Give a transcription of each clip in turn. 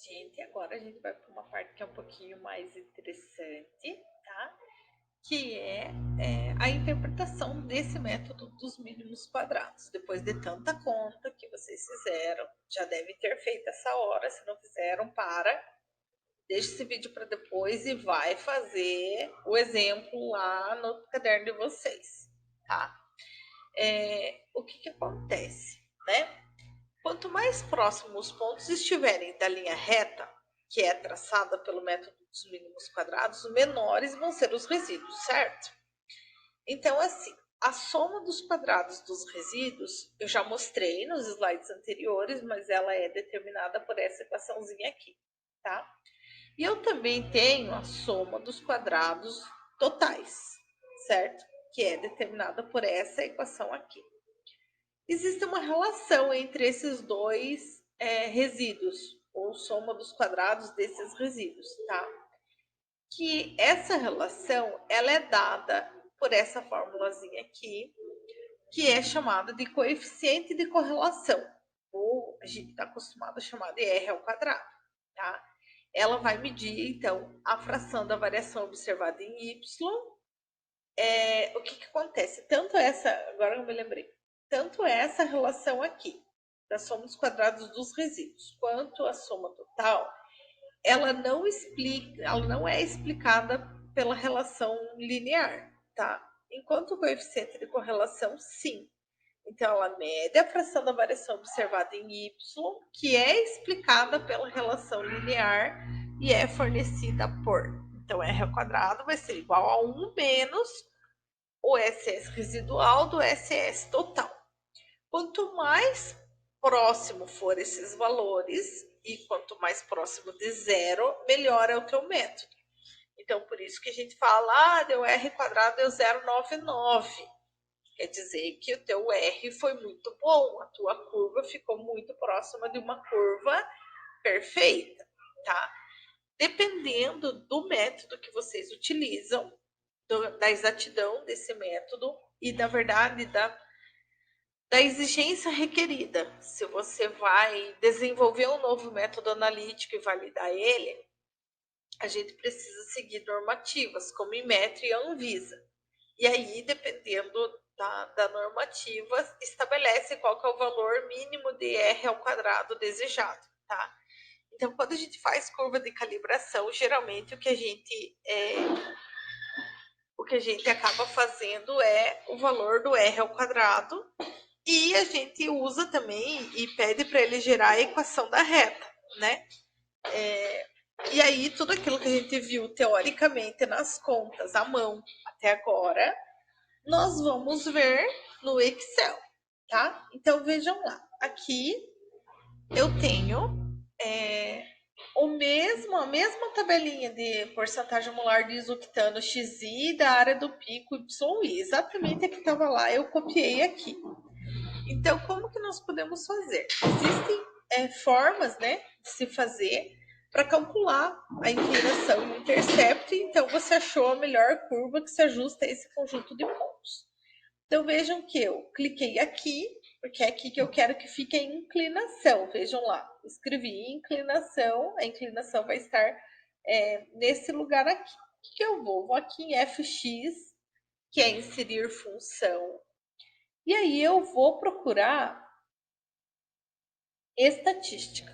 Gente, agora a gente vai para uma parte que é um pouquinho mais interessante, tá? Que é a interpretação desse método dos mínimos quadrados. Depois de tanta conta que vocês fizeram, já devem ter feito essa hora. Se não fizeram, deixa esse vídeo para depois e vai fazer o exemplo lá no caderno de vocês, tá? O que acontece, né? Quanto mais próximo os pontos estiverem da linha reta, que é traçada pelo método dos mínimos quadrados, menores vão ser os resíduos, certo? Então, assim, a soma dos quadrados dos resíduos, eu já mostrei nos slides anteriores, mas ela é determinada por essa equaçãozinha aqui, tá? E eu também tenho a soma dos quadrados totais, certo? Que é determinada por essa equação aqui. Existe uma relação entre esses dois resíduos, ou soma dos quadrados desses resíduos, tá? Que essa relação, ela é dada por essa formulazinha aqui, que é chamada de coeficiente de correlação, ou a gente está acostumado a chamar de R ao quadrado, tá? Ela vai medir, então, a fração da variação observada em Y. O que acontece? Tanto essa, agora eu me lembrei, tanto essa relação aqui, da soma dos quadrados dos resíduos, quanto a soma total, ela não é explicada pela relação linear, tá? Enquanto o coeficiente de correlação, sim. Então, ela mede a fração da variação observada em y, que é explicada pela relação linear e é fornecida por. Então, r ao quadrado vai ser igual a 1 menos o SS residual do SS total. Quanto mais próximo for esses valores e quanto mais próximo de zero, melhor é o teu método. Então, por isso que a gente fala, deu R quadrado, deu 0,99. Quer dizer que o teu R foi muito bom, a tua curva ficou muito próxima de uma curva perfeita, tá? Dependendo do método que vocês utilizam, da exatidão desse método e, da verdade, da exigência requerida. Se você vai desenvolver um novo método analítico e validar ele, a gente precisa seguir normativas, como Inmetro e Anvisa. E aí, dependendo da normativa, estabelece qual que é o valor mínimo de R ao quadrado desejado, tá? Então, quando a gente faz curva de calibração, geralmente o que a gente acaba fazendo é o valor do R ao quadrado, e a gente usa também e pede para ele gerar a equação da reta, né? E aí, tudo aquilo que a gente viu teoricamente nas contas à mão até agora, nós vamos ver no Excel, tá? Então, vejam lá. Aqui eu tenho a mesma tabelinha de porcentagem molar de isoctano XI da área do pico YI. Exatamente a que estava lá, eu copiei aqui. Então, como que nós podemos fazer? Existem formas, né, de se fazer para calcular a inclinação e o intercepto. Então, você achou a melhor curva que se ajusta a esse conjunto de pontos. Então, vejam que eu cliquei aqui, porque é aqui que eu quero que fique a inclinação. Vejam lá, escrevi inclinação, a inclinação vai estar nesse lugar aqui. O que eu vou? Vou aqui em fx, que é inserir função. E aí eu vou procurar estatística.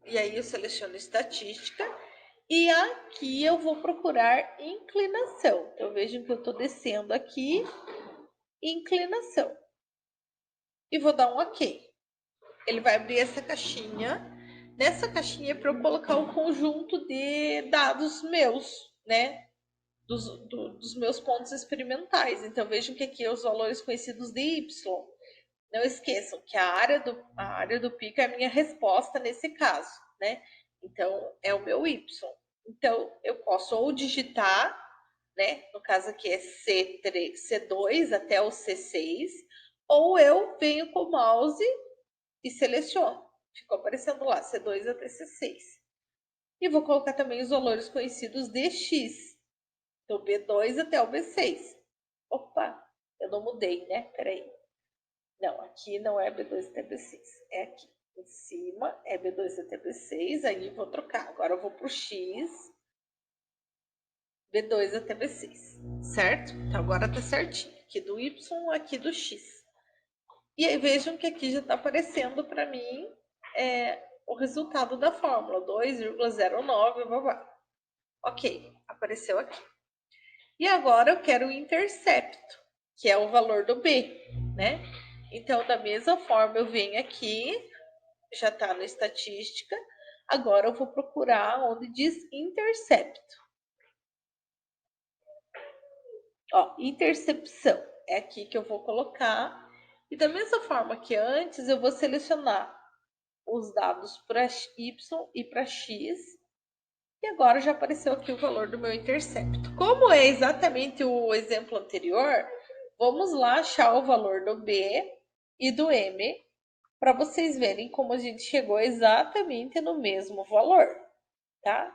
E aí eu seleciono estatística e aqui eu vou procurar inclinação. Então vejam que eu estou descendo aqui, inclinação. E vou dar um OK. Ele vai abrir essa caixinha. Nessa caixinha é para eu colocar um conjunto de dados meus, né? Dos meus pontos experimentais. Então vejam que aqui é os valores conhecidos de Y. Não esqueçam que a área do pico é a minha resposta nesse caso, né? Então, é o meu Y. Então, eu posso ou digitar, né? No caso aqui é C2 até o C6, ou eu venho com o mouse e seleciono. Ficou aparecendo lá, C2 até C6. E vou colocar também os valores conhecidos de X. Então, B2 até o B6. Opa, eu não mudei, né? Peraí. Não, aqui não é B2 até B6, é aqui. em cima, é B2 até B6, aí vou trocar. Agora eu vou pro X, B2 até B6, certo? Então agora tá certinho. Aqui do Y, aqui do X. E aí vejam que aqui já tá aparecendo para mim o resultado da fórmula, 2,09, blá, blá. Ok, apareceu aqui. E agora eu quero o intercepto, que é o valor do B, né? Então, da mesma forma, eu venho aqui, já está na estatística, agora eu vou procurar onde diz intercepto. Ó, intercepção, é aqui que eu vou colocar. E da mesma forma que antes, eu vou selecionar os dados para Y e para X. E agora já apareceu aqui o valor do meu intercepto. Como é exatamente o exemplo anterior, vamos lá achar o valor do B e do M para vocês verem como a gente chegou exatamente no mesmo valor, tá?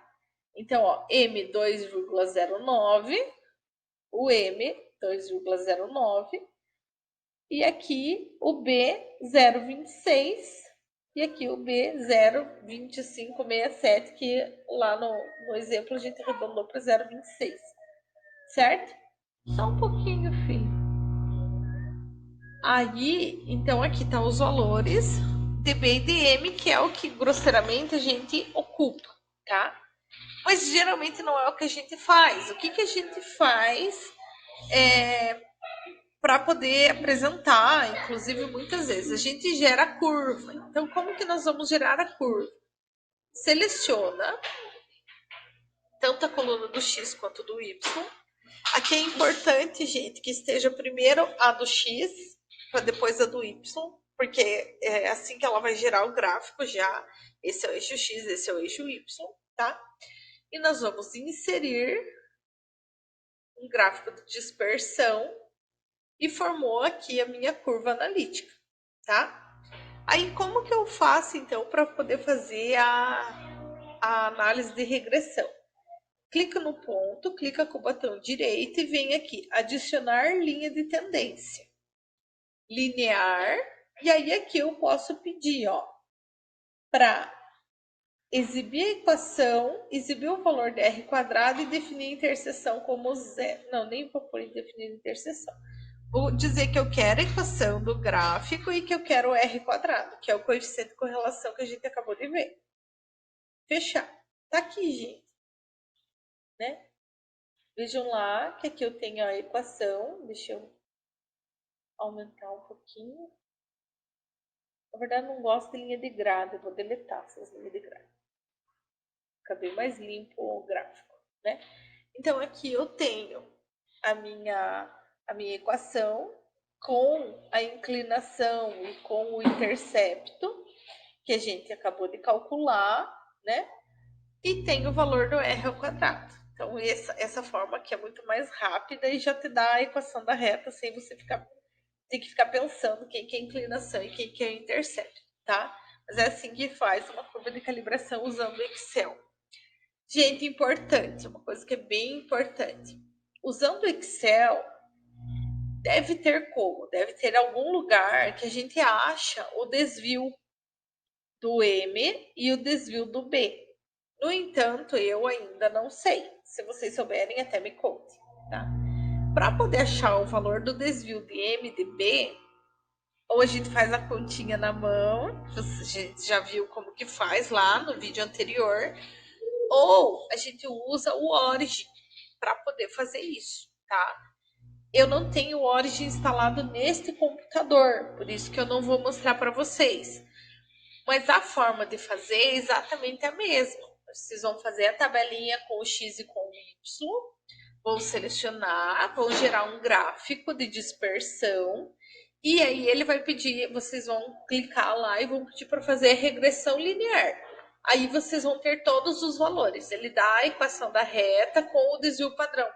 Então, ó, M 2,09, o M 2,09 e aqui o B 0,26 e aqui o B 0,2567, que lá no exemplo a gente arredondou para 0,26, certo? Só um pouquinho, filho. Aí, então aqui tá os valores de B e de M, que é o que grosseiramente a gente ocupa, tá? Mas geralmente não é o que a gente faz. O que a gente faz para poder apresentar, inclusive muitas vezes, a gente gera a curva. Então, como que nós vamos gerar a curva? Seleciona tanto a coluna do X quanto do Y. Aqui é importante, gente, que esteja primeiro a do X, para depois a do Y, porque é assim que ela vai gerar o gráfico já. Esse é o eixo X, esse é o eixo Y, tá? E nós vamos inserir um gráfico de dispersão e formou aqui a minha curva analítica, tá? Aí, como que eu faço, então, para poder fazer a análise de regressão? Clica no ponto, clica com o botão direito e vem aqui, adicionar linha de tendência. Linear, e aí aqui eu posso pedir, ó, para exibir a equação, exibir o valor de R quadrado e definir a interseção como zero. Não, nem vou pôr definir a interseção. Vou dizer que eu quero a equação do gráfico e que eu quero o R quadrado, que é o coeficiente de correlação que a gente acabou de ver. Fechar. Tá aqui, gente. Né? Vejam lá que aqui eu tenho a equação. Deixa eu aumentar um pouquinho. Na verdade, eu não gosto de linha de grade. Eu vou deletar essas linhas de grade. Fica bem mais limpo o gráfico, né? Então, aqui eu tenho a minha equação com a inclinação e com o intercepto que a gente acabou de calcular, né? E tem o valor do R ao quadrado. Então, essa forma aqui é muito mais rápida e já te dá a equação da reta sem você ter que ficar pensando quem que é a inclinação e quem que é o intercepto, tá? Mas é assim que faz uma curva de calibração usando o Excel. Gente, importante, uma coisa que é bem importante. Usando o Excel, deve ter algum lugar que a gente acha o desvio do M e o desvio do B. No entanto, eu ainda não sei. Se vocês souberem, até me conte, tá? Para poder achar o valor do desvio de M e de B, ou a gente faz a continha na mão, a gente já viu como que faz lá no vídeo anterior, ou a gente usa o Origin para poder fazer isso, tá? Eu não tenho o Origin instalado neste computador, por isso que eu não vou mostrar para vocês. Mas a forma de fazer é exatamente a mesma. Vocês vão fazer a tabelinha com o X e com o Y, vão selecionar, vão gerar um gráfico de dispersão, e aí ele vai pedir, vocês vão clicar lá e vão pedir para fazer a regressão linear. Aí vocês vão ter todos os valores. Ele dá a equação da reta com o desvio padrão.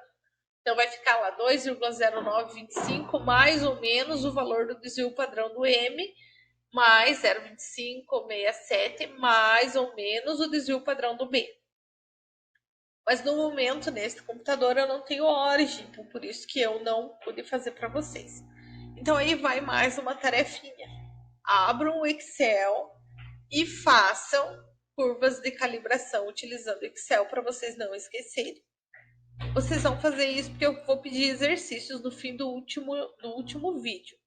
Então vai ficar lá 2,0925 mais ou menos o valor do desvio padrão do M, mais 0,2567 mais ou menos o desvio padrão do B. Mas no momento, nesse computador, eu não tenho Origin, então por isso que eu não pude fazer para vocês. Então aí vai mais uma tarefinha. Abram o Excel e façam curvas de calibração utilizando Excel para vocês não esquecerem. Vocês vão fazer isso porque eu vou pedir exercícios no fim do último vídeo.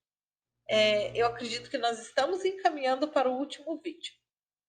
Eu acredito que nós estamos encaminhando para o último vídeo.